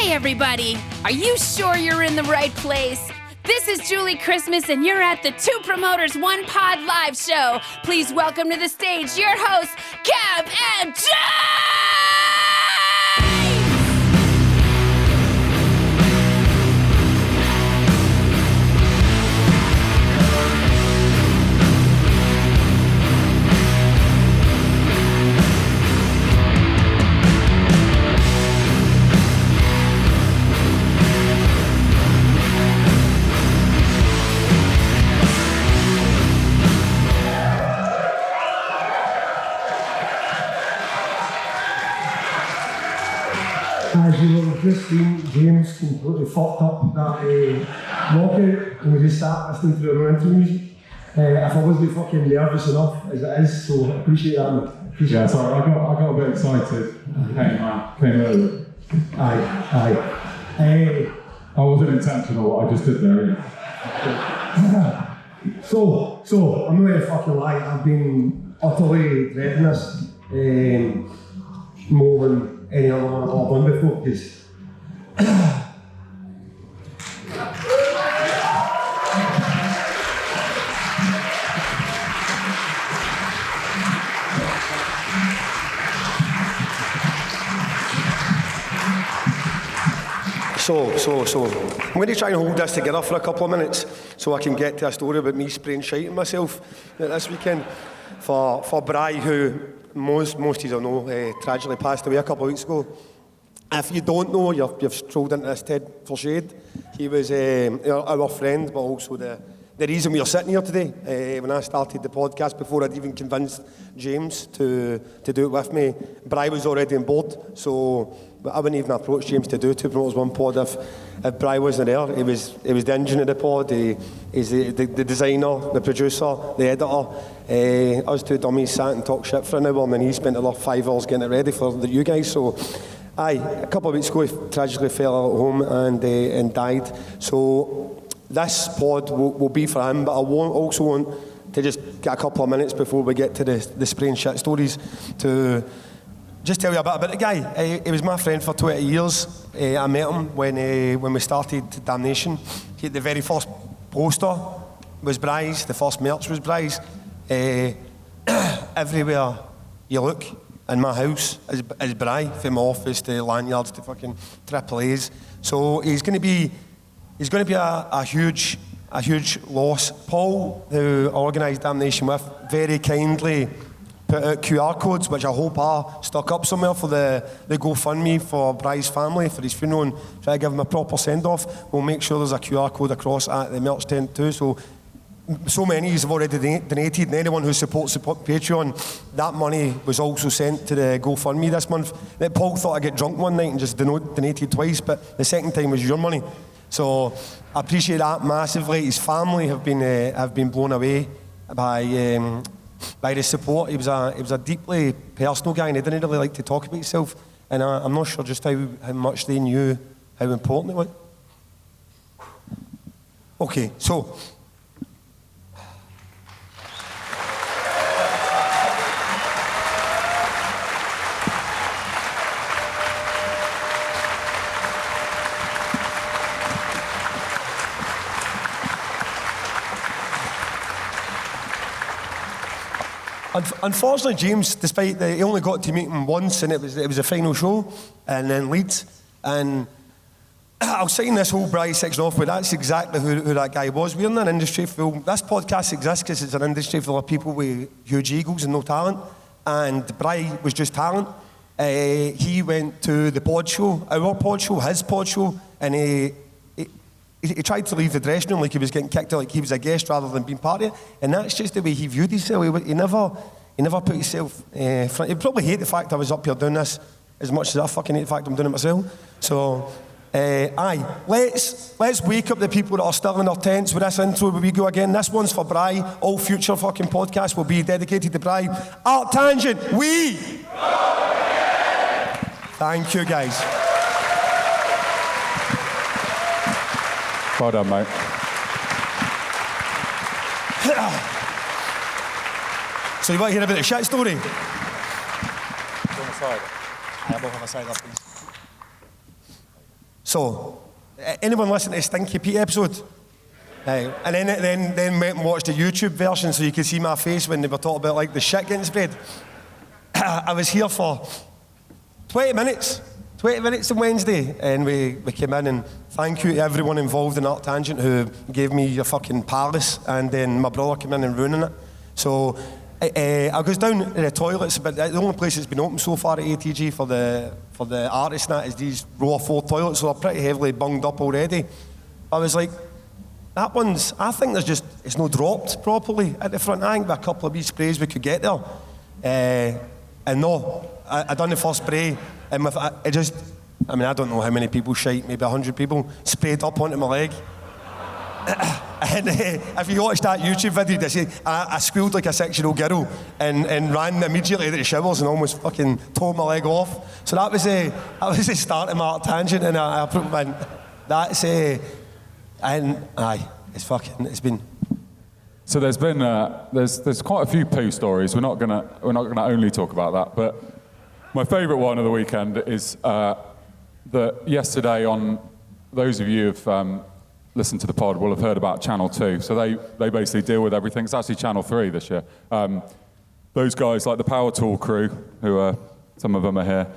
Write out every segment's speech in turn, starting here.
Hey everybody, are you sure you're in the right place? This is Julie Christmas and you're at the Two Promoters One Pod live show. Please welcome to the stage your hosts, Kev and Jay! As you will have just seen, James completely fucked up that knockout and we just sat listening to our own intro music. If I wasn't fucking nervous enough as it is, so I appreciate that. Yeah, sorry, I got a bit excited. Came out of it. Aye. I wasn't intentional, I just did there. So I'm not going to fucking lie, I've been utterly dreading this more than any other one I've ever done before, because So I'm going to try and hold this together for a couple of minutes so I can get to a story about me spraying shite in myself this weekend for Bry, who most of you know tragically passed away a couple of weeks ago. If you don't know, you've strolled into this Ted for shade. He was our friend, but also the reason we are sitting here today. When I started the podcast, before I'd even convinced James to do it with me, Bry was already on board, so I wouldn't even approach James to do Two Promoters One Pod if Bry wasn't there. He was the engine of the pod, he's the designer, the producer, the editor. Us two dummies sat and talked shit for an hour, and then he spent the last 5 hours getting it ready for you guys. So, a couple of weeks ago he tragically fell out at home and died. So this pod will be for him, but I also want to just get a couple of minutes before we get to the spraying shit stories to just tell you a bit about the guy. He was my friend for 20 years. I met him when we started Damnation. The very first poster was Bry's, the first merch was Bry's. Everywhere you look in my house is Bry, from my office to lanyards to fucking AAAs. So he's going to be a huge loss. Paul, who I organised Damnation with, very kindly put out QR codes, which I hope are stuck up somewhere for the GoFundMe for Bry's family, for his funeral, and try to give him a proper send-off. We'll make sure there's a QR code across at the merch tent too. So many of you have already donated, and anyone who supports Patreon, that money was also sent to the GoFundMe this month. Paul thought I'd get drunk one night and just donated twice, but the second time was your money. So I appreciate that massively. His family have been blown away by the support. He was a deeply personal guy, and he didn't really like to talk about himself. And I'm not sure just how much they knew how important it was. Okay, so unfortunately, James, despite he only got to meet him once, and it was a final show, and then Leeds. And I'll sign this whole Bry section off with that's exactly who that guy was. We're in an industry full. This podcast exists because it's an industry full of people with huge egos and no talent. And Bry was just talent. He went to the pod show, our pod show, his pod show, and he tried to leave the dressing room like he was getting kicked out, like he was a guest rather than being part of it. And that's just the way he viewed himself. He never put himself front. He'd probably hate the fact I was up here doing this as much as I fucking hate the fact I'm doing it myself. So, let's wake up the people that are still in their tents with this intro where we go again. This one's for Bry. All future fucking podcasts will be dedicated to Bry. ArcTanGent, we! Thank you, guys. Well done, mate. So you want to hear about the shit story? Go on the side. I will have a side up, please. So, anyone listen to the Stinky Pete episode? And then went and watched the YouTube version so you could see my face when they were talking about like the shit getting spread. I was here for 20 minutes on Wednesday, and we came in, and thank you to everyone involved in ArcTanGent who gave me a fucking palace, and then my brother came in and ruining it. So I goes down to the toilets, but the only place that's been open so far at ATG for the artists and that is these row of 4 toilets, so they're pretty heavily bunged up already. I was like, that one's, I think it's not dropped properly at the front. I think with a couple of wee sprays we could get there. And no, I done the first spray, and I don't know how many people shite, maybe 100 people, sprayed up onto my leg. And if you watch that YouTube video, they say I squealed like a 6-year-old girl and ran immediately to the showers and almost fucking tore my leg off. So that was the start of my ArcTanGent, and I put my, that's and aye, it's been. So there's been there's quite a few poo stories. We're not gonna only talk about that, but my favourite one of the weekend is that yesterday, on those of you who've listened to the pod will have heard about Channel 2. So they basically deal with everything. It's actually Channel 3 this year. Those guys, like the Power Tool crew, who some of them are here,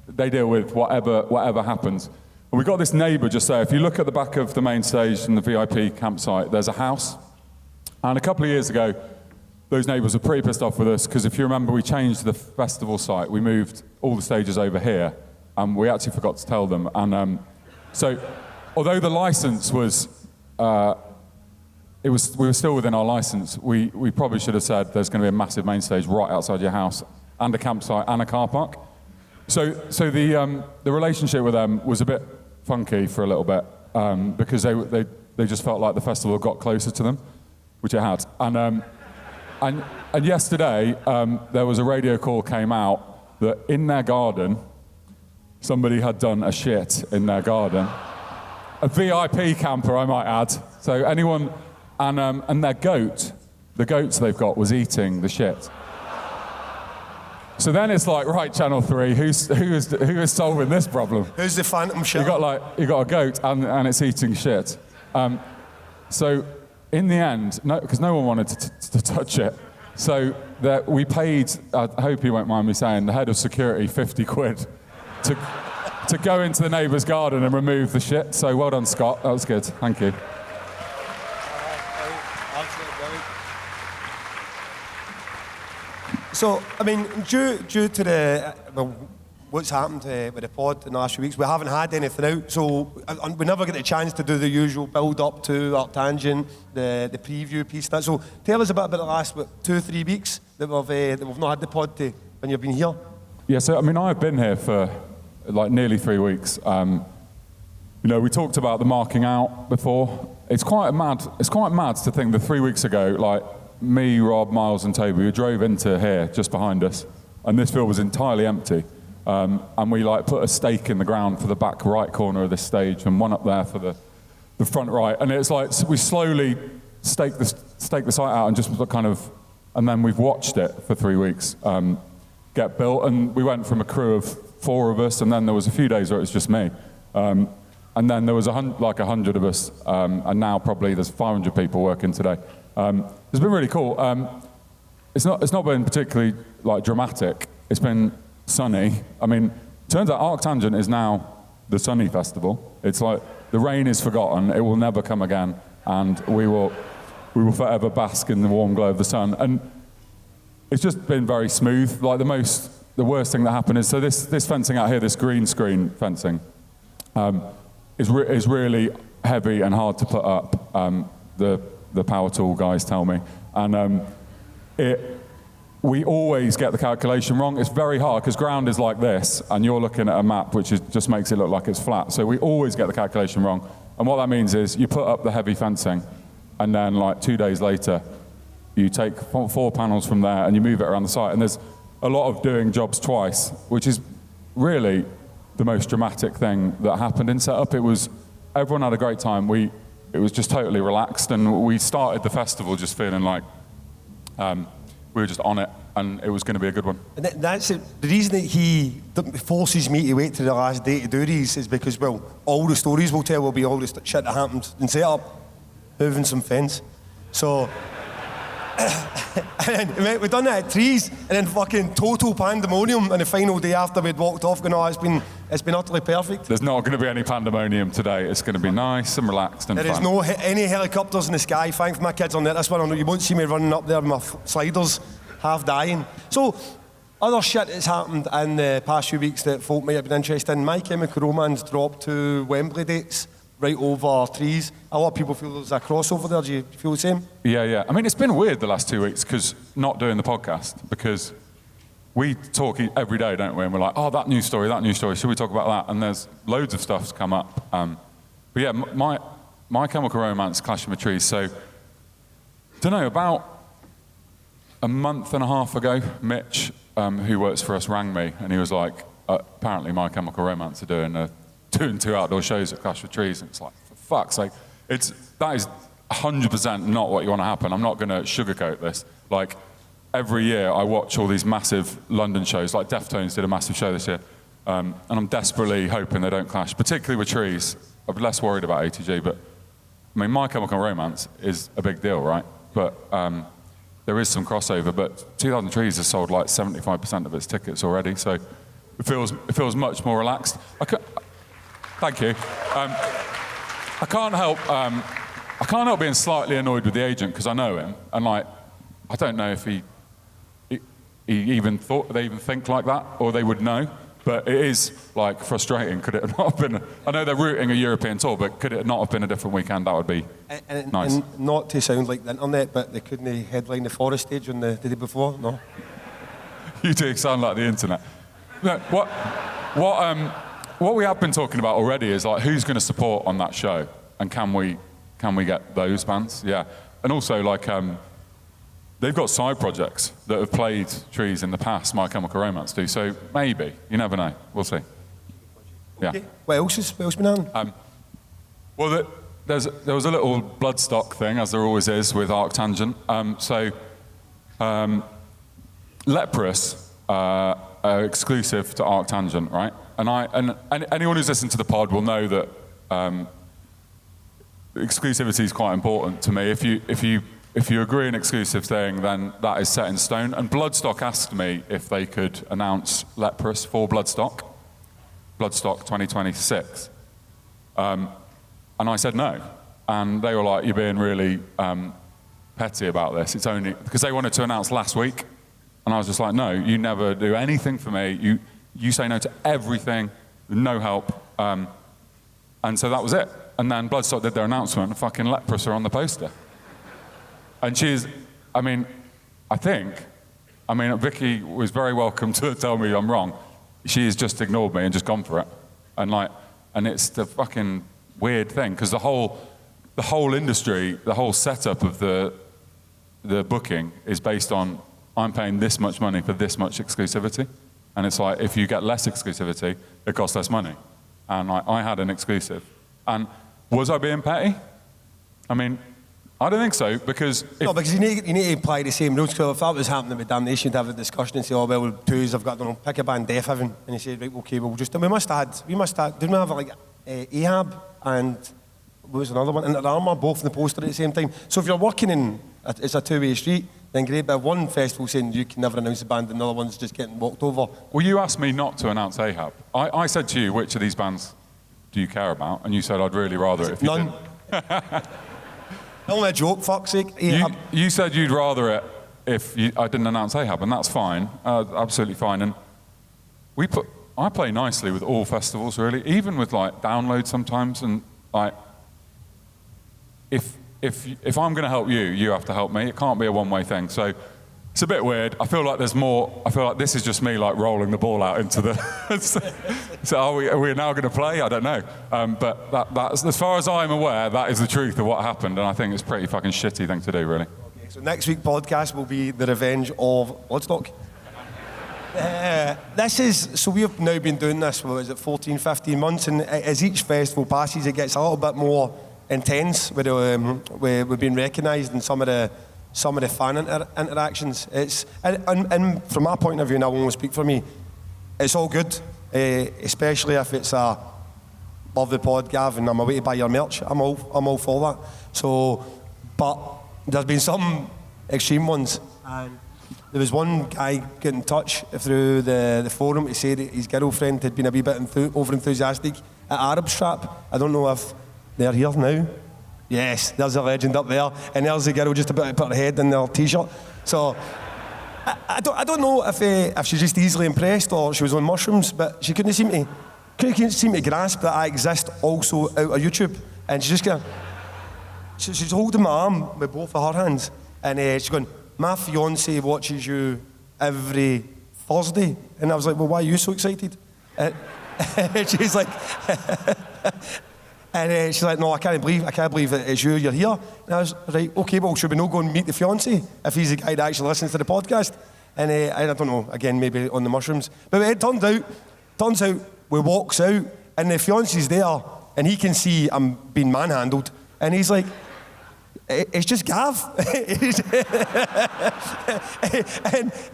they deal with whatever happens. And we've got this neighbour just there. If you look at the back of the main stage in the VIP campsite, there's a house. And a couple of years ago, those neighbours were pretty pissed off with us, because if you remember, we changed the festival site. We moved all the stages over here, and we actually forgot to tell them. And so, although the licence was, we were still within our licence, we probably should have said there's going to be a massive main stage right outside your house, and a campsite, and a car park. So the relationship with them was a bit funky for a little bit, because they just felt like the festival got closer to them, which it had. And yesterday there was a radio call came out that in their garden somebody had done a shit in their garden. A VIP camper, I might add. So anyone, and their goat, the goats they've got, was eating the shit. So then it's like, right, Channel 3, who is solving this problem? Who's the phantom shit? You got a goat and it's eating shit. So in the end, because no one wanted to touch it, so that we paid, I hope you won't mind me saying, the head of security 50 quid to go into the neighbour's garden and remove the shit. So well done, Scott. That was good. Thank you. So, I mean, due to what's happened with the pod in the last few weeks, we haven't had anything out, so we never get a chance to do the usual build-up to ArcTanGent, the preview piece. So tell us about the last 2-3 weeks that we've not had the pod when you've been here. Yeah, so I mean, I've been here for like nearly 3 weeks. We talked about the marking out before. It's quite mad to think that 3 weeks ago, like, me, Rob, Miles and Toby, we drove into here, just behind us, and this field was entirely empty. And we put a stake in the ground for the back right corner of this stage, and one up there for the front right. And it's like we slowly stake the site out and just and then we've watched it for 3 weeks get built. And we went from a crew of 4 of us, and then there was a few days where it was just me. And then there was 100 of us, and now probably there's 500 people working today. It's been really cool. It's not been particularly dramatic. It's been sunny. I mean, turns out ArcTanGent is now the sunny festival. It's like the rain is forgotten. It will never come again, and we will forever bask in the warm glow of the sun. And it's just been very smooth. The worst thing that happened is, so this fencing out here, this green screen fencing, is really heavy and hard to put up. The Power Tool guys tell me, and we always get the calculation wrong. It's very hard because ground is like this, and you're looking at a map which just makes it look like it's flat. So we always get the calculation wrong. And what that means is you put up the heavy fencing, and then 2 days later, you take 4 panels from there and you move it around the site. And there's a lot of doing jobs twice, which is really the most dramatic thing that happened in setup. Everyone had a great time. It was just totally relaxed, and we started the festival just feeling like we were just on it, and it was going to be a good one. And that's it. The reason that he forces me to wait to the last day to do these is because, well, all the stories we'll tell will be all the shit that happened in setup, moving some fence. So, and then we've done that at Trees, and then fucking total pandemonium on the final day after we'd walked off, going, oh, it's been utterly perfect. There's not going to be any pandemonium today. It's going to be nice and relaxed and fun. There is no any helicopters in the sky. Thanks my kids on there. This one, you won't see me running up there with my sliders, half dying. So, other shit that's happened in the past few weeks that folk might have been interested in. My Chemical Romance dropped 2 Wembley dates right over Trees. A lot of people feel there's a crossover there. Do you feel the same? Yeah. I mean, it's been weird the last 2 weeks because not doing the podcast, because we talk every day, don't we? And we're like, oh, that news story. Should we talk about that? And there's loads of stuff's come up. But yeah, my Chemical Romance clashing with Trees. So, don't know, about a month and a half ago, Mitch, who works for us, rang me, and he was like, apparently My Chemical Romance are doing 2 outdoor shows at Clash with Trees, and it's like, for fuck's sake, that is 100% not what you want to happen. I'm not going to sugarcoat this. Like, every year I watch all these massive London shows, like Deftones did a massive show this year, and I'm desperately hoping they don't clash, particularly with Trees. I'm less worried about ATG, but I mean, My Chemical Romance is a big deal, right? But there is some crossover, but 2000 Trees has sold like 75% of its tickets already, so it feels much more relaxed. Thank you. I can't help being slightly annoyed with the agent because I know him, and like, I don't know if he even thought they even think like that, or they would know. But it is like frustrating. Could it not have been? I know they're routing a European tour, but could it not have been a different weekend? That would be nice. And not to sound like the internet, but they couldn't headline the Forest stage on the day before. No. You do sound like the internet. No, what we have been talking about already is like who's going to support on that show, and can we get those bands? Yeah, and also like they've got side projects that have played Trees in the past. My Chemical Romance do, so maybe, you never know. We'll see. Yeah. Okay. What else been on? Well, there was a little Bloodstock thing, as there always is with ArcTanGent. Leprous are exclusive to ArcTanGent, right? And anyone who's listened to the pod will know that exclusivity is quite important to me. If you agree an exclusive thing, then that is set in stone. And Bloodstock asked me if they could announce Leprous for Bloodstock 2026. And I said no. And they were like, you're being really petty about this. It's only because they wanted to announce last week. And I was just like, no, you never do anything for me. You say no to everything, no help. And so that was it. And then Bloodstock did their announcement, and fucking Leprous are on the poster. And Vicky was very welcome to tell me I'm wrong. She has just ignored me and just gone for it. And it's the fucking weird thing, because the whole industry, the whole setup of the booking is based on, I'm paying this much money for this much exclusivity. And it's like, if you get less exclusivity, it costs less money. And I had an exclusive. And was I being petty? I mean, I don't think so, because... No, because you need to apply the same rules. Because if that was happening with Damnation, to have a discussion and say, oh, well, Twos, I've got, pick a band, Death Heaven. And he said, right, okay, well, we must have, didn't we have like Ahab and, what was another one? And Armour, both in the poster at the same time. So if you're working in, it's a two-way street, then great, but one festival saying you can never announce a band and another one's just getting walked over. Well, you asked me not to announce Ahab. I said to you, which of these bands do you care about? And you said, I'd really rather it if you None. didn't. Only a joke, fuck's sake. You said you'd rather it if I didn't announce Ahab, and that's fine, absolutely fine. And I play nicely with all festivals, really, even with like downloads sometimes. And like, if I'm going to help you, you have to help me. It can't be a one-way thing. So it's a bit weird. I feel like there's more. I feel like this is just me like rolling the ball out into the. So are we now going to play? I don't know. But that's, as far as I'm aware, that is the truth of what happened, and I think it's a pretty fucking shitty thing to do, really. Okay, so next week's podcast will be the revenge of Bloodstock. So we've now been doing this for, 14, 15 months, and as each festival passes, it gets a little bit more intense. We've been recognised in some of the some of the fan interactions. It's and from my point of view, and I will only speak for me, it's all good, especially if it's a love the pod, Gav, and I'm away to buy your merch. I'm all for that. So, but there's been some extreme ones. And there was one guy get in touch through the forum to say that his girlfriend had been a wee bit over enthusiastic at Arab Strap. I don't know if they're here now. Yes, there's a legend up there, and there's the girl just about to put her head in their t-shirt. So I don't know if she's just easily impressed or she was on mushrooms, but she couldn't seem to grasp that I exist also out of YouTube. And she's just she's holding my arm with both of her hands, and she's going, "My fiance watches you every Thursday," and I was like, "Well, why are you so excited?" And she's like. And she's like, "No, I can't believe that it's you're here." And I was right, okay, well, should we not go and meet the fiancé if he's the guy that actually listens to the podcast? And I don't know, again, maybe on the mushrooms. But it turns out, we walks out, and the fiancé's there, and he can see I'm being manhandled, and he's like, "It's just Gav."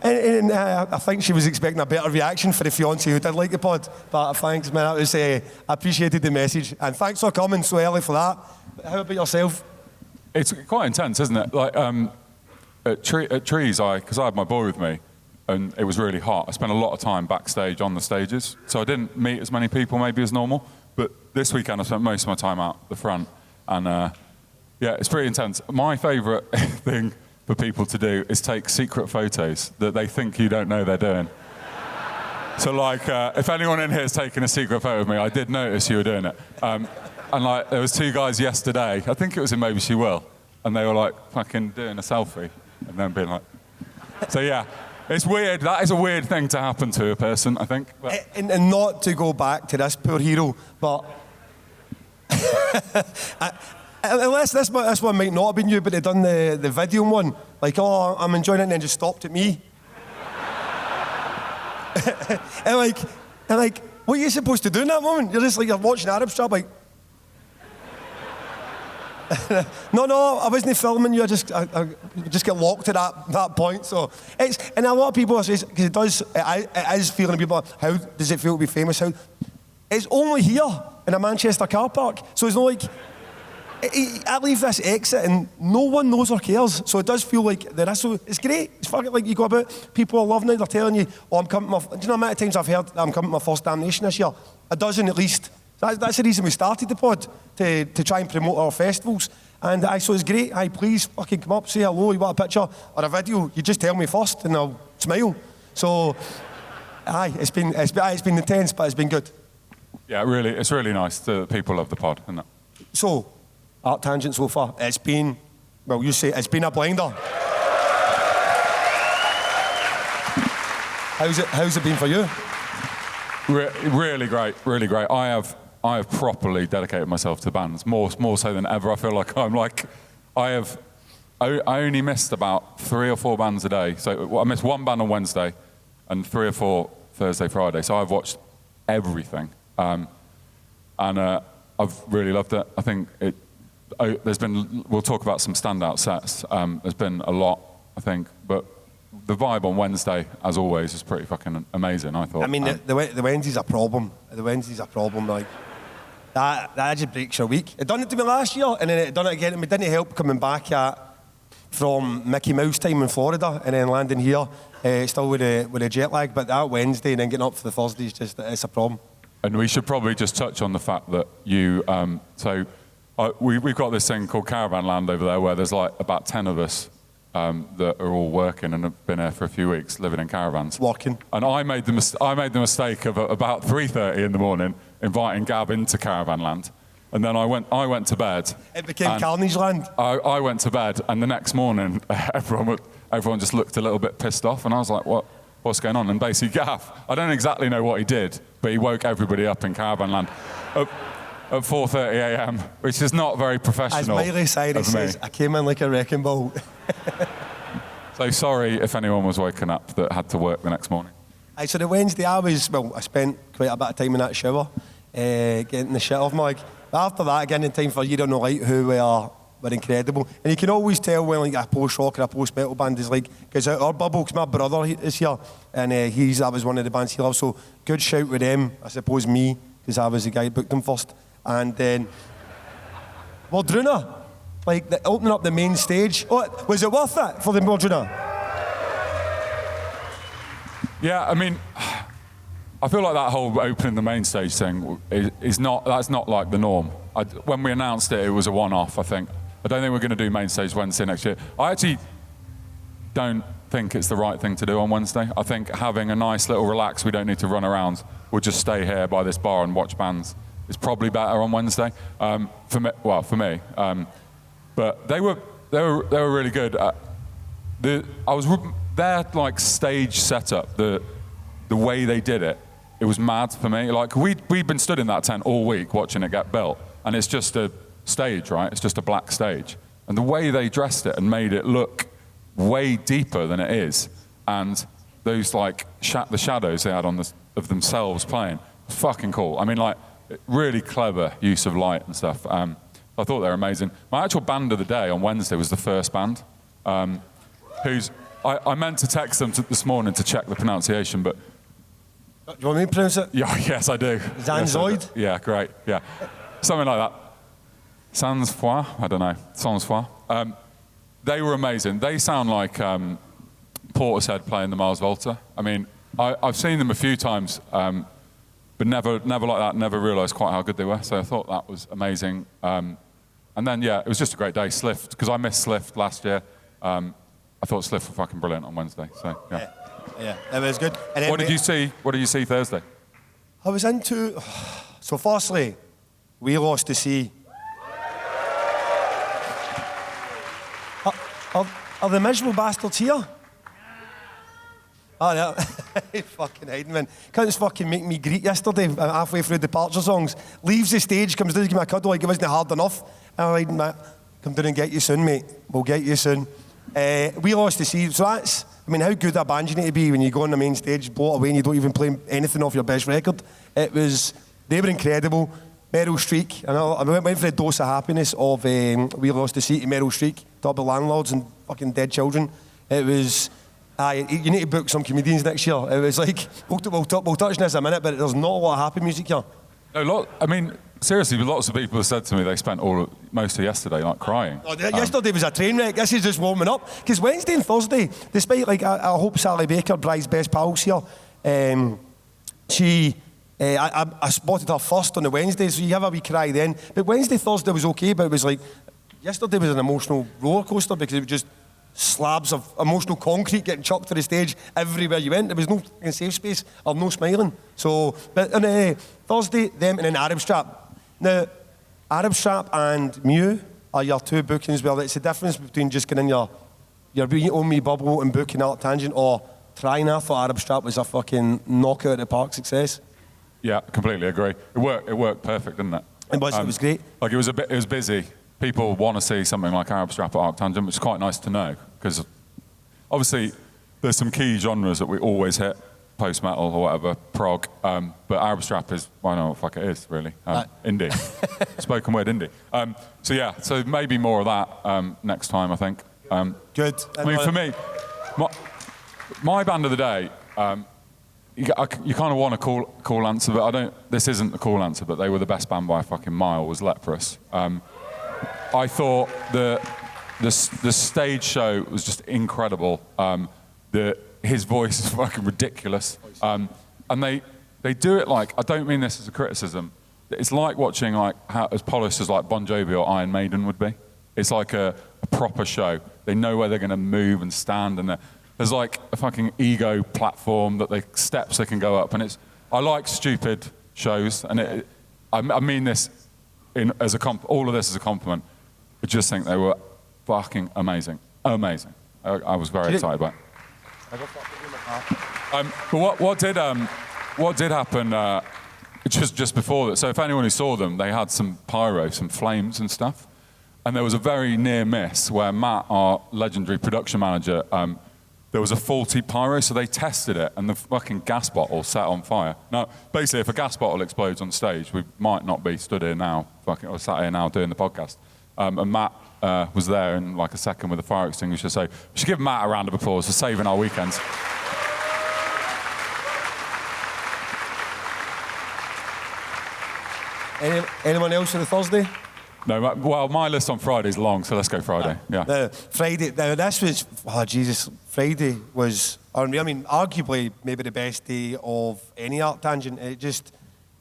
and I think she was expecting a better reaction for the fiancé who did like the pod. But thanks, man. That was, I appreciated the message. And thanks for coming so early for that. But how about yourself? It's quite intense, isn't it? Like at Trees, because I had my boy with me, and it was really hot. I spent a lot of time backstage on the stages, so I didn't meet as many people maybe as normal. But this weekend, I spent most of my time out the front, and yeah, it's pretty intense. My favourite thing for people to do is take secret photos that they think you don't know they're doing. So, like, if anyone in here is taking a secret photo of me, I did notice you were doing it. And, like, there was two guys yesterday, I think it was in Maybe She Will, and they were, like, fucking doing a selfie, and then being like... So, yeah, it's weird. That is a weird thing to happen to a person, I think. But... And not to go back to this poor hero, but... Unless this one might not have been you, but they done the video one. Like, "Oh, I'm enjoying it," and then just stopped at me. and like, what are you supposed to do in that moment? You're just like, you're watching Arab Strap, like... No, I wasn't filming you. I just get locked at that point. So and a lot of people say, because it is feeling people. How does it feel to be famous? It's only here in a Manchester car park, so it's not like... I leave this exit and no one knows or cares. So it does feel like there is. So it's great. It's fucking like you go about, people are loving it. They're telling you, "Oh, I'm coming." Do you know how many times I've heard I'm coming to my first damnation this year? A dozen at least. That's the reason we started the pod, to try and promote our festivals. And so it's great. Please fucking come up, say hello. You want a picture or a video? You just tell me first, and I'll smile. So, it's been intense, but it's been good. Yeah, it's really nice that people love the pod, isn't it? So. ArcTanGent so far, it's been, well, you say it's been a blinder. How's it been for you? Really great, really great. I have properly dedicated myself to bands, more so than ever. I feel like I only missed about 3 or 4 bands a day. So I missed one band on Wednesday and 3 or 4 Thursday, Friday. So I've watched everything, and I've really loved it. I think we'll talk about some standout sets. There's been a lot, I think, but the vibe on Wednesday, as always, is pretty fucking amazing, I thought. I mean, the Wednesday's a problem. The Wednesday's a problem, like, that just breaks your week. It done it to me last year, and then it done it again. It didn't help coming back from Mickey Mouse time in Florida, and then landing here, still with a jet lag, but that Wednesday and then getting up for the Thursday, it's a problem. And we should probably just touch on the fact that we've got this thing called Caravan Land over there where there's like about 10 of us that are all working and have been here for a few weeks, living in caravans. Working. And I made the mistake of about 3:30 in the morning inviting Gab into Caravan Land. And then I went to bed. It became Carnage Land. I went to bed, and the next morning everyone just looked a little bit pissed off, and I was like, what's going on? And basically Gav, I don't exactly know what he did, but he woke everybody up in Caravan Land at 4:30 a.m., which is not very professional. As Miley Cyrus says, I came in like a wrecking ball. So sorry if anyone was woken up that had to work the next morning. So the Wednesday I spent quite a bit of time in that shower, getting the shit off my leg. After that, again, in time for You Don't Know Light, who were were incredible. And you can always tell when like a post-rock or a post-metal band is like, because our bubble, because my brother is here, and that was one of the bands he loves, so good shout with them, I suppose me, because I was the guy who booked them first. And then, Mordruna, like opening up the main stage. Oh, was it worth it for the Mordruna? Yeah, I mean, I feel like that whole opening the main stage thing that's not like the norm. When we announced it, it was a one-off, I think. I don't think we're going to do main stage Wednesday next year. I actually don't think it's the right thing to do on Wednesday. I think having a nice little relax, we don't need to run around. We'll just stay here by this bar and watch bands. It's probably better on Wednesday for me. But they were really good. Their like stage setup, the way they did it, it was mad for me. Like we'd been stood in that tent all week watching it get built, and it's just a stage, right? It's just a black stage, and the way they dressed it and made it look way deeper than it is, and those like the shadows they had of themselves playing, fucking cool. I mean, like really clever use of light and stuff. I thought they were amazing. My actual band of the day on Wednesday was the first band, I meant to text them this morning to check the pronunciation, but... Do you want me to pronounce it? Yeah, yes, I do. Zanzoid? Yeah, great, yeah. Something like that. Sans foi? I don't know. Sans foi. They were amazing. They sound like Portishead playing the Mars Volta. I mean, I've seen them a few times, but never like that, never realised quite how good they were, so I thought that was amazing. And then, yeah, it was just a great day. Slift, because I missed Slift last year. I thought Slift were fucking brilliant on Wednesday, so, yeah. Yeah, it was good. And then What did you see Thursday? I was into... So firstly, we lost to see... Are the miserable bastards here? Oh, yeah. Fucking hiding, man. Couldn't fucking make me greet yesterday, halfway through Departure songs. Leaves the stage, comes down to give me a cuddle like it wasn't hard enough. And I'm like, Matt, come down and get you soon, mate. We'll get you soon. We lost to see, so that's... I mean, how good a band you need to be when you go on the main stage, blow it away, and you don't even play anything off your best record. They were incredible. Meryl Streep, and I went for a dose of happiness of We Lost the Sea to Meryl Streep, talk about landlords and fucking dead children. It was, you need to book some comedians next year. It was like, we'll touch on this in a minute, but there's not a lot of happy music here. I mean, seriously, lots of people have said to me they spent most of yesterday like crying. Yesterday was a train wreck. This is just warming up. Because Wednesday and Thursday, despite like I hope Sally Baker, Bry's best pal's here, I spotted her first on the Wednesday, so you have a wee cry then. But Wednesday, Thursday was okay, but it was like yesterday was an emotional roller coaster because it was just slabs of emotional concrete getting chucked to the stage everywhere you went. There was no safe space or no smiling. So, but on Thursday, them and then Arab Strap. Now, Arab Strap and Mew are your two bookings. Well, it's the difference between just getting your own me bubble and booking ArcTanGent or trying. I thought Arab Strap was a fucking knockout of the park success. Yeah, completely agree. It worked perfect, didn't it? It was great. Like it was busy. People want to see something like Arab Strap at ArcTanGent, which is quite nice to know, because obviously there's some key genres that we always hit, post-metal or whatever, prog, but Arab Strap is, well, I don't know what the fuck it is, really. Indie. Spoken word indie. So maybe more of that next time, I think. Good. I mean, for me, my band of the day, you kind of want a cool answer, but this isn't a cool answer, but they were the best band by a fucking mile, was Leprous. I thought the stage show was just incredible. His voice is fucking ridiculous. And they do it like, I don't mean this as a criticism, it's like watching like as polished as like Bon Jovi or Iron Maiden would be. It's like a proper show. They know where they're going to move and stand, and there's like a fucking ego platform steps they can go up, and I like stupid shows, and I mean this all of this as a compliment. I just think they were fucking amazing. Amazing. I was very excited by it. But what did happen just before that? So if anyone who saw them, they had some pyro, some flames and stuff, and there was a very near miss where Matt, our legendary production manager, there was a faulty pyro, so they tested it, and the fucking gas bottle set on fire. Now, basically, if a gas bottle explodes on stage, we might not be stood here now, or sat here now doing the podcast. and Matt was there in like a second with a fire extinguisher. So we should give Matt a round of applause for saving our weekends. Anyone else for the Thursday? No, well, my list on Friday is long, so let's go Friday. Yeah. Friday. Now this was, oh Jesus, Friday was unreal. I mean, arguably maybe the best day of any ArcTanGent.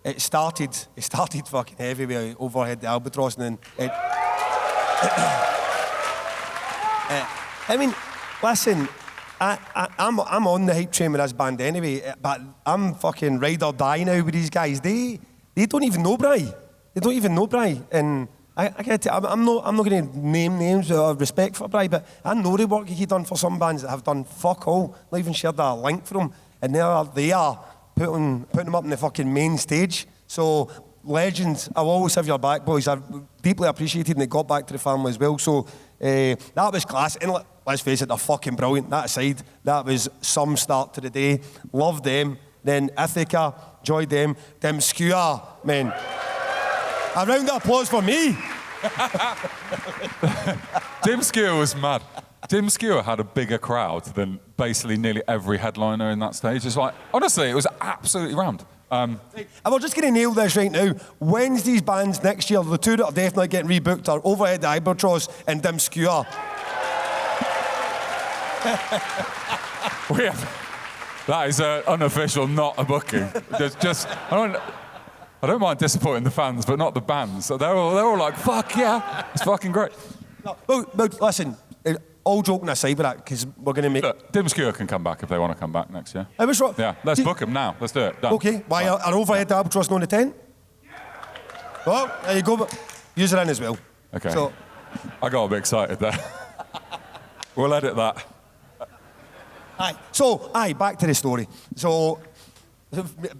It started fucking heavy with Overhead the Albatross, and then it. I mean, listen, I'm on the hype train with this band anyway, but I'm fucking ride or die now with these guys. They don't even know Bry. They don't even know Bry, and I'm not going to name names out of respect for Bry, but I know the work he's done for some bands that have done fuck all, not even shared a link for him, and they are putting them up on the fucking main stage. So, legends, I'll always have your back, boys. I've deeply appreciated, and it got back to the family as well. So, that was class. And let's face it, they're fucking brilliant. That aside, that was some start to the day. Loved them. Then Ithaca, enjoyed them. Them Skewer, man. A round of applause for me. Dim Skewer was mad. Dim Skewer had a bigger crowd than basically nearly every headliner in that stage. It's like, honestly, it was absolutely rammed. And we're just going to nail this right now. Wednesday's bands next year, the two that are definitely getting rebooked are Overhead the Albatross and Dim Skewer. That is unofficial, not a booking. I don't mind disappointing the fans, but not the bands. So they're all like, fuck yeah, it's fucking great. No, well, listen, all joking aside with that, because we're going to make... Look, Dim Skewer can come back if they want to come back next year. I was right. Yeah, let's book them now. Let's do it. Done. Okay, why are Overhead the Albatross not in the tent? Yeah. Well, there you go, but use it in as well. Okay. So, I got a bit excited there. We'll edit that. Back to the story. So,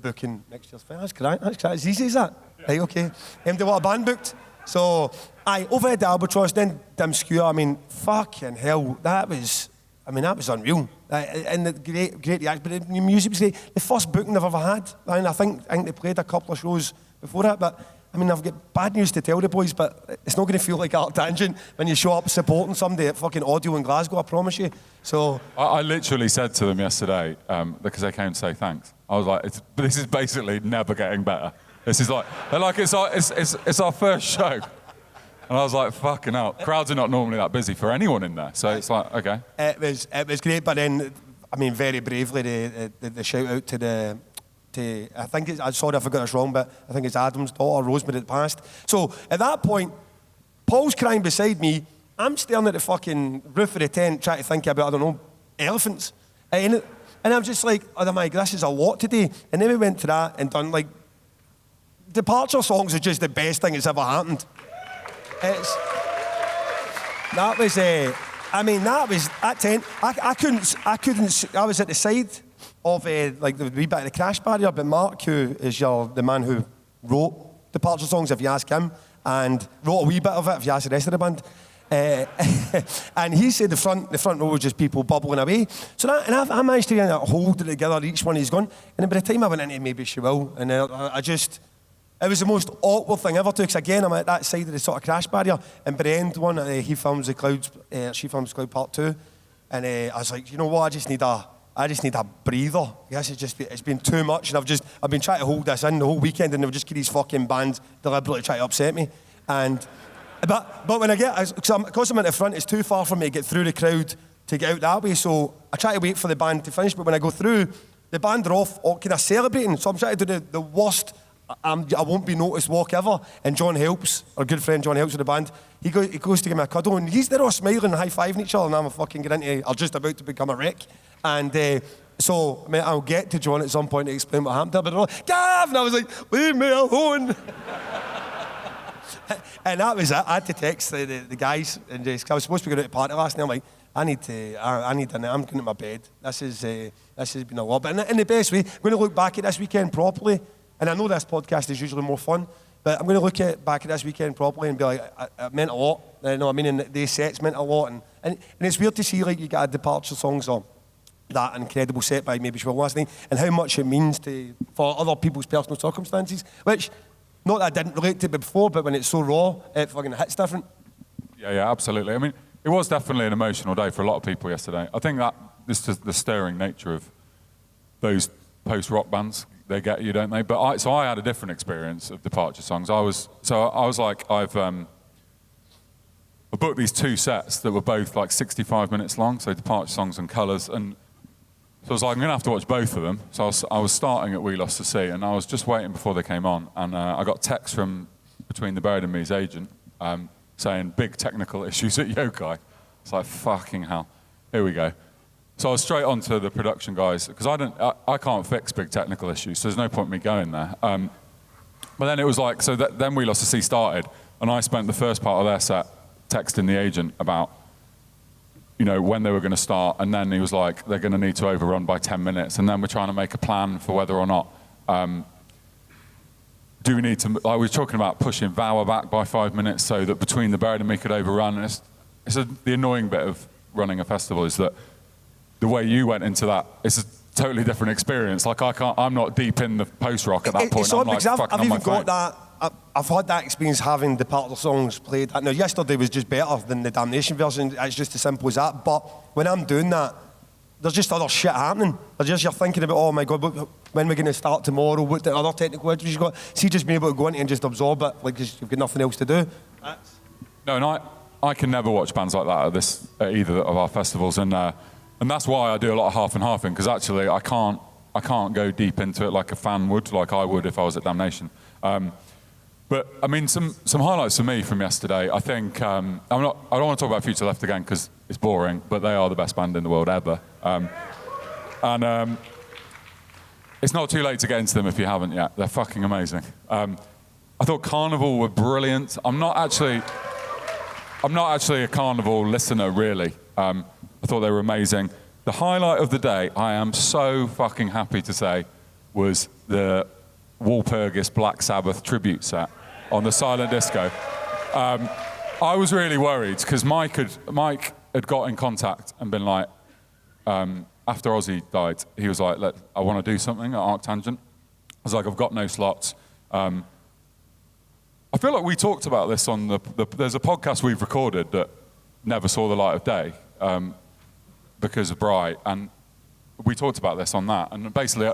booking next year's film. That's correct. As easy as that. Right, okay. They want a band booked. So, Overhead the Albatross, then Dim Skewer. I mean, fucking hell, that was unreal. And the great act, but the music was great. The first booking they've ever had. I think they played a couple of shows before that, but I mean, I've got bad news to tell the boys, but it's not going to feel like ArcTanGent when you show up supporting somebody at fucking Audio in Glasgow, I promise you. So I literally said to them yesterday, because they came to say thanks, I was like, this is basically never getting better. This is like, they're like, it's our first show. And I was like, fucking hell. Crowds are not normally that busy for anyone in there. So it's like, okay. It was great, but then, I mean, very bravely, the shout out to I think I'm sorry if I got this wrong, but I think it's Adam's daughter, Rosemary, that passed. So at that point, Paul's crying beside me. I'm staring at the fucking roof of the tent, trying to think about, I don't know, elephants. And I'm just like, oh my God, this is a lot today. And then we went to that and done like, departure songs are just the best thing that's ever happened. That was that tent. I was at the side of like the wee bit of the crash barrier, but Mark, who is the man who wrote departure songs, if you ask him, and wrote a wee bit of it, if you ask the rest of the band. And he said the front row was just people bubbling away. So I managed to hold it together, each one he's gone. And then by the time I went into Maybe She Will, and it was the most awkward thing ever, too, because again, I'm at that side of the sort of crash barrier, and by the end one, he films the Clouds, she films Cloud Part 2, and I was like, you know what, I just need a breather. Yes, it's been too much, and I've been trying to hold this in the whole weekend, and they've just get these fucking bands deliberately trying to upset me. But when because I'm at the front, it's too far for me to get through the crowd to get out that way, so I try to wait for the band to finish, but when I go through, the band are off kind of celebrating, so I'm trying to do the worst I won't be noticed walk ever. And John Helps, our good friend John Helps with the band, he goes to give me a cuddle, and they're all smiling and high-fiving each other, and I'm fucking just about to become a wreck. And so I'll get to John at some point to explain what happened to him, but they're like, Gav! And I was like, leave me alone. And that was it. I had to text the guys, and I was supposed to be going out to party last night. I'm like, I'm going to my bed. This has been a lot. But in the best way, I'm going to look back at this weekend properly. And I know this podcast is usually more fun, but I'm going to look back at this weekend properly and be like, it meant a lot. You know what I mean? And the sets meant a lot. And it's weird to see like you got a departure songs on that incredible set by Maybe She Will last night, and how much it means for other people's personal circumstances, which, not that I didn't relate to it before, but when it's so raw, it fucking hits different. Yeah, absolutely. I mean, it was definitely an emotional day for a lot of people yesterday. I think that this is the stirring nature of those post-rock bands. They get you, don't they? But I had a different experience of Departure songs. I was like, I booked these 2 sets that were both like 65 minutes long, so Departure songs and Colours, and so I was like, I'm going to have to watch both of them. So I was starting at We Lost the Sea, and I was just waiting before they came on, and I got text from Between the Buried and Me's agent saying big technical issues at Yokai. It's like, fucking hell, here we go. So I was straight on to the production guys, because I can't fix big technical issues, so there's no point in me going there. But then it was like, then We Lost the Sea started, and I spent the first part of their set texting the agent about, you know, when they were going to start, and then he was like, they're going to need to overrun by 10 minutes, and then we're trying to make a plan for whether or not, do we need to, like we were talking about pushing Vower back by 5 minutes so that Between the Buried and Me could overrun, and the annoying bit of running a festival is that the way you went into that, it's a totally different experience. Like I'm not deep in the post-rock at that point. It's odd I'm because like fucking I've on my even got phone. that. I've had that experience having the Departure songs played. Now, yesterday was just better than the Damnation version. It's just as simple as that. But when I'm doing that, there's just other shit happening. You're thinking about, oh my God, when we're going to start tomorrow? What the other technical issues you got? See, just being able to go in and just absorb it, like you've got nothing else to do. No, and I can never watch bands like that at either of our festivals, and that's why I do a lot of half and halfing, because actually I can't go deep into it like a fan would, like I would if I was at Damnation. But I mean, some highlights for me from yesterday. I think I don't want to talk about Future Left again because it's boring, but they are the best band in the world ever. It's not too late to get into them if you haven't yet. They're fucking amazing. I thought Carnival were brilliant. I'm not actually a Carnival listener, really. I thought they were amazing. The highlight of the day, I am so fucking happy to say, was the Walpurgis Black Sabbath tribute set on the Silent Disco. I was really worried because Mike had got in contact and been like, after Ozzy died, he was like, look, I want to do something at ArcTanGent. I was like, I've got no slots. I feel like we talked about this on there's a podcast we've recorded that never saw the light of day because of Bry, and we talked about this on that, and basically,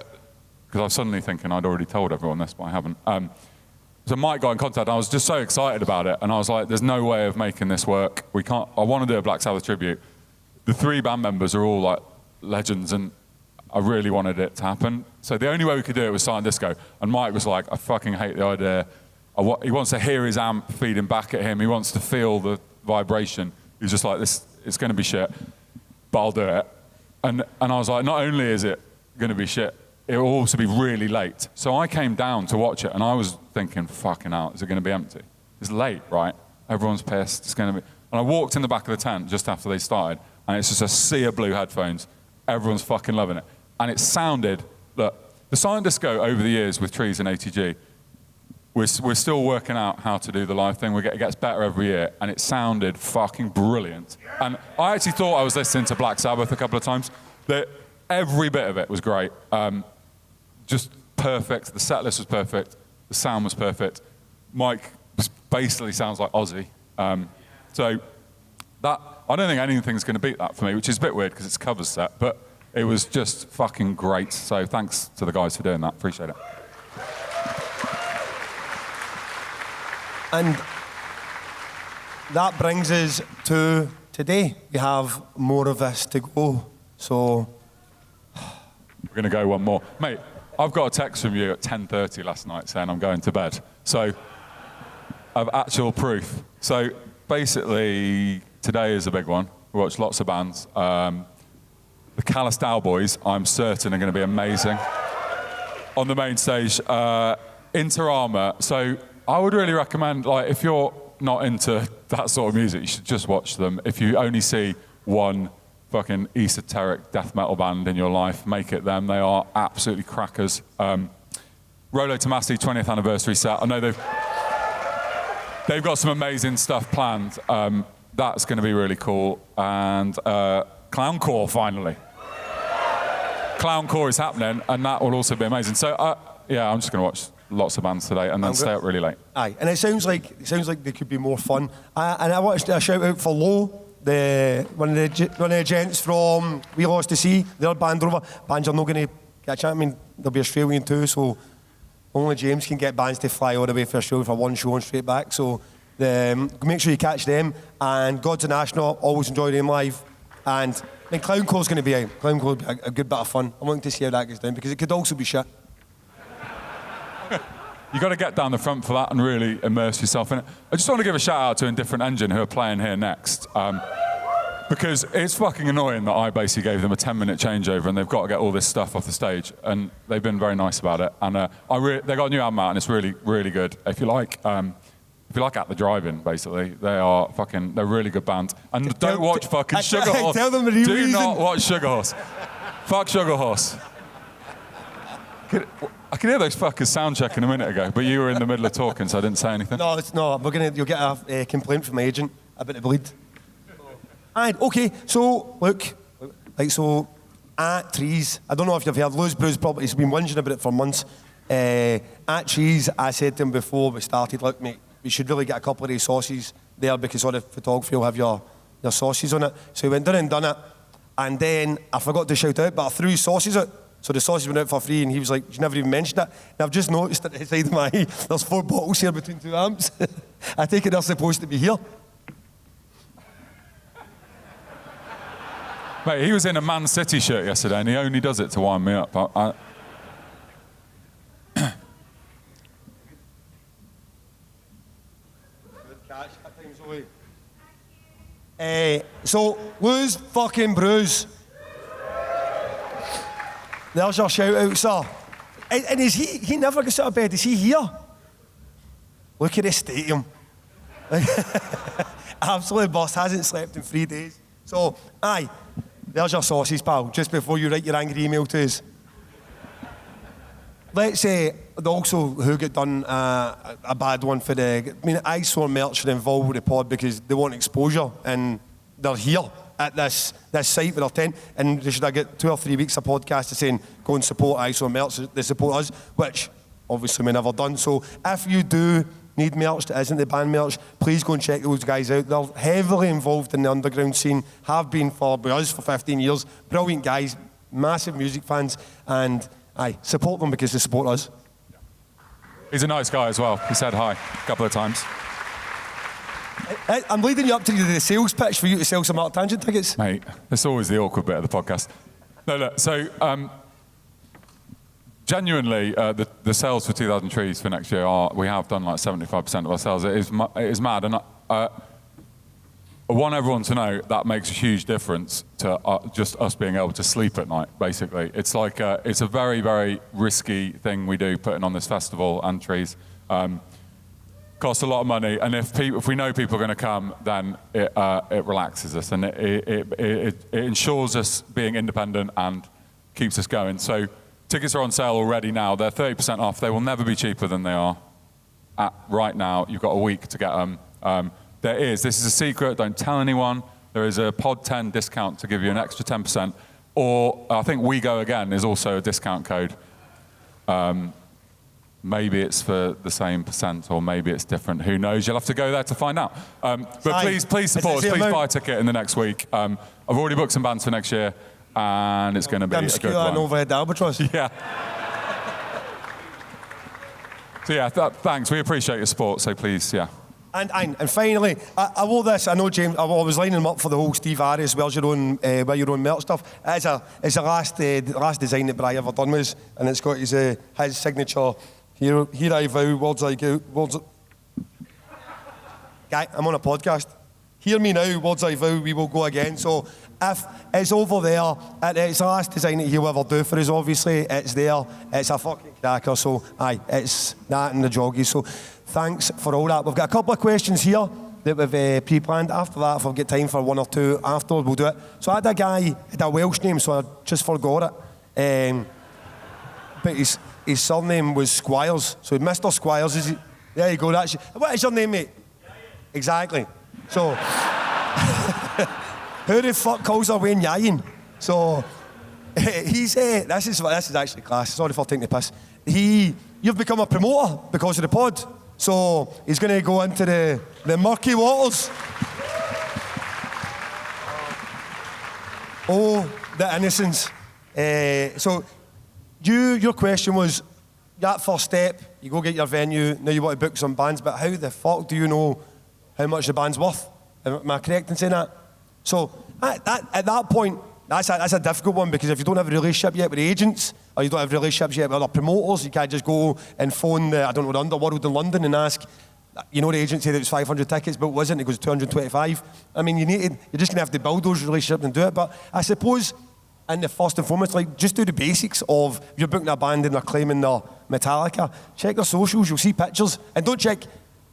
because I was suddenly thinking I'd already told everyone this, but I haven't. So Mike got in contact, and I was just so excited about it, and I was like, there's no way of making this work. I want to do a Black Sabbath tribute. The 3 band members are all like legends, and I really wanted it to happen. So the only way we could do it was Silent Disco, and Mike was like, I fucking hate the idea. He wants to hear his amp feeding back at him. He wants to feel the vibration. He's just like, this, it's going to be shit, but I'll do it. And I was like, not only is it going to be shit, it will also be really late. So I came down to watch it, and I was thinking, fucking hell, is it going to be empty? It's late, right? Everyone's pissed. It's going to be. And I walked in the back of the tent just after they started, and it's just a sea of blue headphones. Everyone's fucking loving it. And it sounded, look, the Silent Disco over the years with Trees and ATG, we're still working out how to do the live thing. It gets better every year, and it sounded fucking brilliant. And I actually thought I was listening to Black Sabbath a couple of times. Every bit of it was great. Just perfect. The set list was perfect. The sound was perfect. Mike basically sounds like Ozzy. So that, I don't think anything's going to beat that for me, which is a bit weird because it's a covers set, but it was just fucking great. So thanks to the guys for doing that. Appreciate it. And that brings us to today. We have more of this to go. So we're going to go one more. Mate, I've got a text from you at 10:30 last night saying I'm going to bed. So I have actual proof. So basically, today is a big one. We watched lots of bands. The Calloused Boys, I'm certain, are going to be amazing. On the main stage, Inter Armour. So I would really recommend, like, if you're not into that sort of music, you should just watch them. If you only see one fucking esoteric death metal band in your life, make it them. They are absolutely crackers. Rolo Tomasi 20th anniversary set. I know they've got some amazing stuff planned. That's going to be really cool. And Clowncore finally. Clowncore is happening, and that will also be amazing. So yeah, I'm just going to watch lots of bands today, and then stay up really late. Aye, and it sounds like they could be more fun. And I want to shout out for Low, one of the gents from We Lost the Sea. Their band over. Bands are not going to get a chance. I mean, they'll be Australian too, so only James can get bands to fly all the way for Australia for one show and straight back. So make sure you catch them. And Gods and Astronaut, always enjoy them live. And then Clown Core's going to be out. Clown Core will be a good bit of fun. I'm wanting to see how that goes down because it could also be shit. You got to get down the front for that and really immerse yourself in it. I just want to give a shout out to Indifferent Engine who are playing here next. Because it's fucking annoying that I basically gave them a 10-minute changeover and they've got to get all this stuff off the stage. And they've been very nice about it. And they got a new album out and it's really, really good. If you like At the Drive-In, basically, they're a really good band. And don't watch fucking Sugar Horse. Tell them the real Do reason. not watch Sugar Horse. Fuck Sugar Horse. I can hear those fuckers sound checking a minute ago, but you were in the middle of talking, so I didn't say anything. No, it's not. You'll get a complaint from my agent about the bleed. And okay, so look, at Trees. I don't know if you've heard. Lou's Brews probably has been whinging about it for months. At Trees, I said to him before we started, look, mate, we should really get a couple of these sauces there because all the photography will have your sauces on it. So we went down and done it, and then I forgot to shout out, but I threw sauces out. So the sauces went out for free, and he was like, you never even mentioned it. And I've just noticed that inside of my eye, there's 4 bottles here between 2 amps. I take it they're supposed to be here. Mate, he was in a Man City shirt yesterday, and he only does it to wind me up. So, Lou's fucking Brews. There's your shout out, sir. And is he never gets out of bed? Is he here? Look at this stadium. Absolutely boss, hasn't slept in 3 days. So, aye, there's your sauces, pal, just before you write your angry email to us. Let's say, also who got done a bad one for Eyesore merch are involved with the pod because they want exposure and they're here at this site with their tent, and they should have got 2 or 3 weeks of podcast saying, go and support Eyesore merch, they support us, which obviously we never done. So if you do need merch that isn't the band merch, please go and check those guys out. They're heavily involved in the underground scene, have been with us for 15 years. Brilliant guys, massive music fans, and aye, support them because they support us. He's a nice guy as well. He said hi a couple of times. I'm leading you up to the sales pitch for you to sell some ArcTanGent tickets. Mate, it's always the awkward bit of the podcast. No, look, so genuinely, the sales for 2,000 Trees for next year we have done like 75% of our sales. It is mad. And I want everyone to know that makes a huge difference to just us being able to sleep at night, basically. It's like, it's a very, very risky thing we do, putting on this festival and Trees. Costs a lot of money, and if we know people are going to come, then it relaxes us, and it ensures us being independent and keeps us going. So tickets are on sale already now. They're 30% off. They will never be cheaper than they are right now. You've got a week to get them. This is a secret, don't tell anyone. There is a Pod 10 discount to give you an extra 10%, or I think We Go Again is also a discount code. Maybe it's for the same percent, or maybe it's different. Who knows? You'll have to go there to find out. But please support us. Please buy a ticket in the next week. I've already booked some bands for next year, and it's going to be a good one. Overhead albatross. Yeah. So yeah, thanks. We appreciate your support. So please, yeah. And finally, I wore this. I know James. I was lining them up for the whole Steve Harris. Wear your own merch stuff. It's the last design that Brian ever done was, and it's got his signature. Here I vow, words I go. Guy, I'm on a podcast. Hear me now, words I vow, we will go again. So if it's over there, it's the last design that he'll ever do for us, obviously. It's there. It's a fucking cracker. So aye, it's that and the joggies. So thanks for all that. We've got a couple of questions here that we've pre-planned. After that, if I've got time for 1 or 2 afterwards, we'll do it. So I had a guy, had a Welsh name, so I just forgot it. But his surname was Squires. So Mr. Squires, is he? There you go. What is your name, mate? Exactly. So, who the fuck calls her Wayne Yayin? So, he's, this is actually class. Sorry for taking the piss. He you've become a promoter because of the pod. So he's going to go into the murky waters. Oh, the innocence. So your question was, that first step, you go get your venue, now you want to book some bands, but how the fuck do you know how much the band's worth? Am I correct in saying that? So at that point, that's a difficult one, because if you don't have a relationship yet with the agents, or you don't have relationships yet with other promoters, you can't just go and phone the Underworld in London and ask, you know, the agent said it was 500 tickets, but it wasn't, it goes 225. I mean, you're just going to have to build those relationships and do it. But I suppose, and the first and foremost, like, just do the basics of, if you're booking a band and they're claiming they're Metallica, check their socials, you'll see pictures. And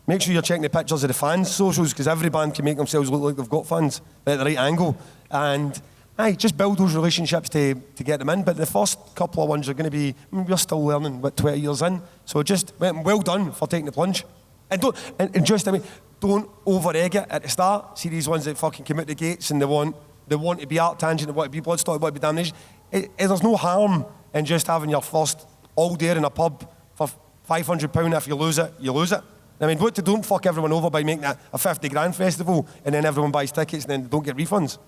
make sure you're checking the pictures of the fans' socials, because every band can make themselves look like they've got fans at the right angle. And just build those relationships to get them in. But the first couple of ones are going to be, we're still learning, 20 years in. So just, well done for taking the plunge. And don't over-egg it at the start. See these ones that fucking come out the gates and they want to be ArcTanGent, they want to be Bloodstock, they want to be Damnation. There's no harm in just having your first all day in a pub for £500. If you lose it, you lose it. I mean, don't fuck everyone over by making it a 50 grand festival and then everyone buys tickets and then they don't get refunds.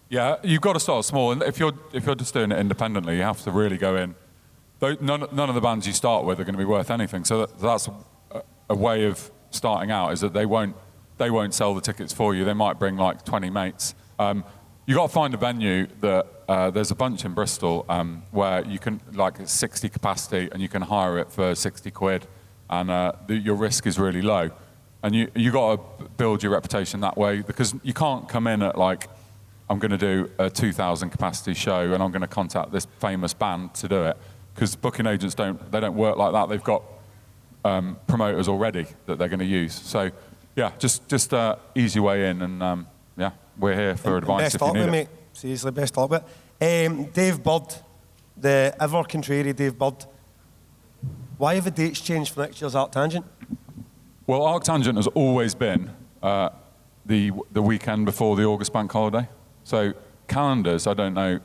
Yeah, you've got to start small, and if you're just doing it independently, you have to really go in. None of the bands you start with are going to be worth anything. So that's a way of starting out, is that they won't sell the tickets for you. They might bring like 20 mates. You got to find a venue that there's a bunch in Bristol where you can, like, it's 60 capacity and you can hire it for 60 quid, and your risk is really low. And you got to build your reputation that way, because you can't come in at like, I'm going to do a 2,000 capacity show and I'm going to contact this famous band to do it, because booking agents don't work like that. They've got promoters already that they're going to use. So yeah, just easy way in, and yeah, we're here for advice if you need it. Mate. Seriously, best luck with it. Dave Bird, the ever contrary Dave Bird. Why have the dates changed for next year's ArcTanGent? Well, ArcTanGent has always been the weekend before the August bank holiday. So calendars, I don't know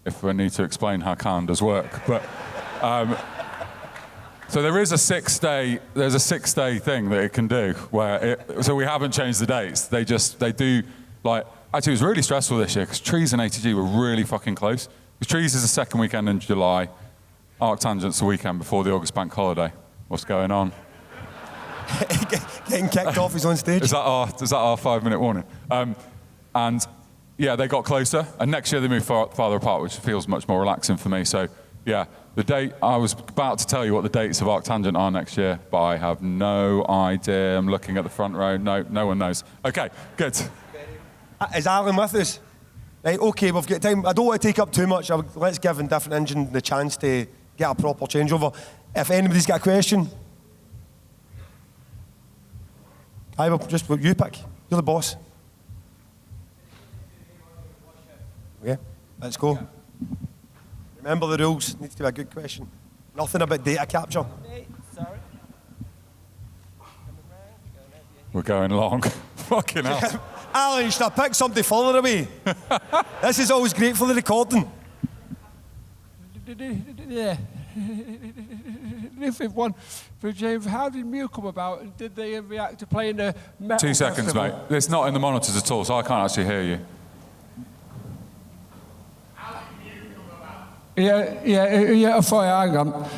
if I need to explain how calendars work, but so there is a 6-day thing that it can do so we haven't changed the dates. They do, like, actually it was really stressful this year because Trees and ATG were really fucking close. Because Trees is the second weekend in July, ArcTanGent's the weekend before the August bank holiday. What's going on? Getting kicked off, he's on stage. Is that our 5-minute warning? And yeah, they got closer, and next year they moved farther apart, which feels much more relaxing for me. So yeah, the date, I was about to tell you what the dates of ArcTanGent are next year, but I have no idea. I'm looking at the front row. No one knows. Okay, good. Is Alan with us? Right, okay, we've got time. I don't want to take up too much. Let's give Indifferent Engine the chance to get a proper changeover. If anybody's got a question, I will just you pick. You're the boss. Okay, let's go. Remember the rules. Needs to be a good question. Nothing about data capture. Sorry. We're going long. Fucking hell. Alan, you should have picked something further away. This is always great for the recording. Yeah. One for James, how did Mew come about, and did they react to playing the metal 2 seconds, festival? mate. It's not in the monitors at all, so I can't actually hear you. Yeah, sorry, hang on.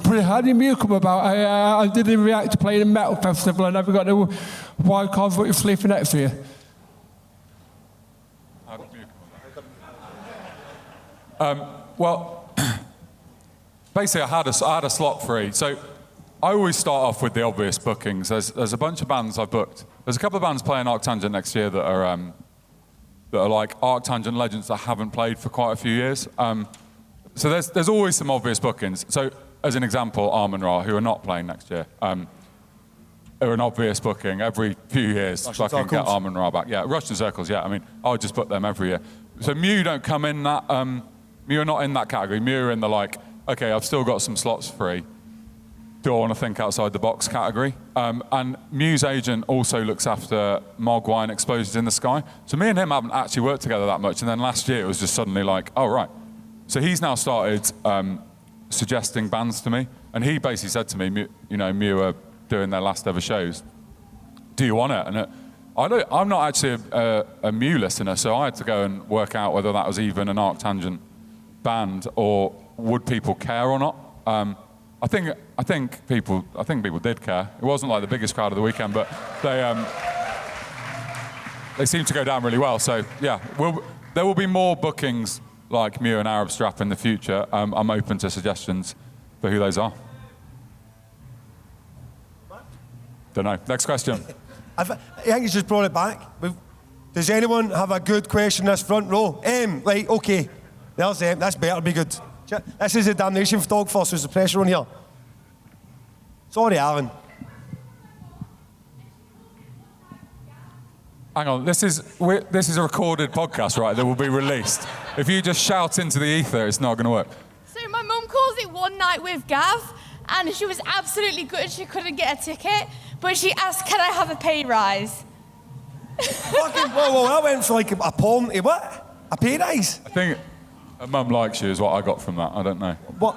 But how did Mew come about? I didn't react to playing a metal festival. I never got the wild card for sleeping next to you. How did Mew come about? Well, basically I had a slot free. So I always start off with the obvious bookings. There's a bunch of bands I've booked. There's a couple of bands playing ArcTanGent next year that are like ArcTanGent legends that haven't played for quite a few years. So there's always some obvious bookings. So as an example, Amon-Ra, who are not playing next year, are an obvious booking every few years. Russian so I can Circles. get Amon-Ra back. Yeah, Russian Circles, yeah. I mean, I'll just book them every year. So Mew don't come in that, Mew are not in that category. Mew are in the like, okay, I've still got some slots free. Do I want to think outside the box category? And Mew's agent also looks after Mogwai and Explosions in the Sky. So me and him haven't actually worked together that much. And then last year it was just suddenly like, oh, right. So he's now started suggesting bands to me. And he basically said to me, Mew are doing their last ever shows. Do you want it? And I'm not actually a Mew listener, so I had to go and work out whether that was even an ArcTanGent band or would people care or not. I think people did care. It wasn't like the biggest crowd of the weekend, but they seemed to go down really well. So yeah, there will be more bookings like Mew and Arab Strap in the future. I'm open to suggestions for who those are. Don't know. Next question. I think he's just brought it back. Does anyone have a good question in this front row? Right, okay. There's that's better, be good. This is a damnation for dog first, there's the pressure on here. Sorry, Alan. Hang on, this is a recorded podcast, right, that will be released. If you just shout into the ether, it's not going to work. So my mum calls it One Night with Gav, and she was absolutely gutted she couldn't get a ticket, but she asked, can I have a pay rise? Fucking, whoa, that went for like a porn, what? A pay rise? I think a mum likes you is what I got from that, I don't know. What?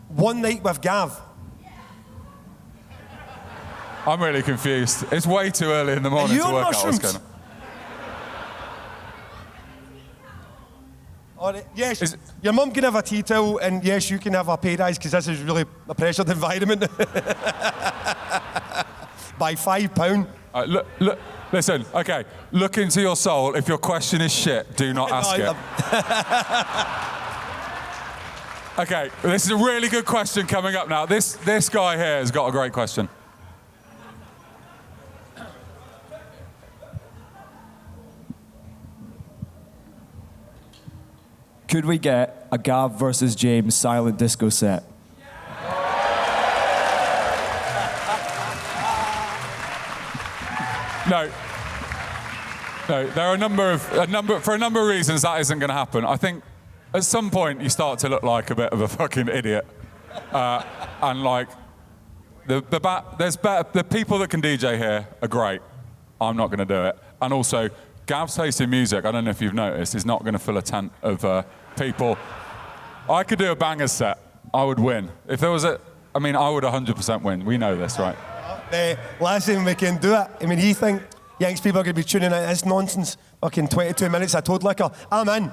One Night with Gav? I'm really confused. It's way too early in the morning to work out what's going on. Yes, your mum can have a tea towel, and yes, you can have a pay rise, because this is really a pressured environment. By £5. Look, listen, okay, look into your soul. If your question is shit, do not ask it. Okay, this is a really good question coming up now. This guy here has got a great question. Could we get a Gav versus James silent disco set? No, there are for a number of reasons that isn't going to happen. I think at some point you start to look like a bit of a fucking idiot, and like the people that can DJ here are great. I'm not going to do it, and also Gav's taste in music, I don't know if you've noticed, is not going to fill a tent of people. I could do a bangers set. I would win. If there was I would 100% win. We know this, right? Listen, we can do it. I mean, you think Yanks people are going to be tuning in this nonsense? Fucking 22 minutes of toad liquor. I'm in.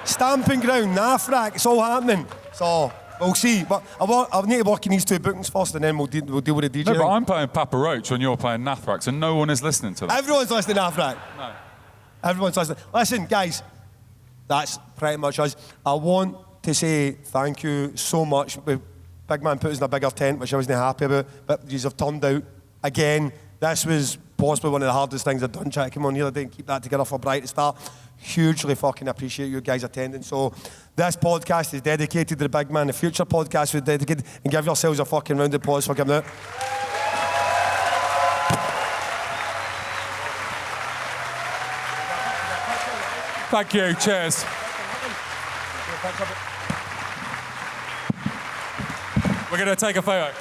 Stamping ground, NAFRAC, it's all happening. So, we'll see. But I'll need to work in these two bookings first, and then we'll deal with the DJ. No, but I'm playing Papa Roach when you're playing NAFRAC, and no one is listening to that. Everyone's listening to NAFRAC. No. Everyone's listening. Listen, guys, that's pretty much us. I want to say thank you so much. Big man put us in a bigger tent, which I wasn't happy about, but you have turned out again. This was possibly one of the hardest things I've done, trying to come on here today and keep that together for Bright to start. Hugely fucking appreciate you guys attending. So this podcast is dedicated to the big man. The future podcast is dedicated, and give yourselves a fucking round of applause for giving it. Thank you, cheers. We're going to take a photo.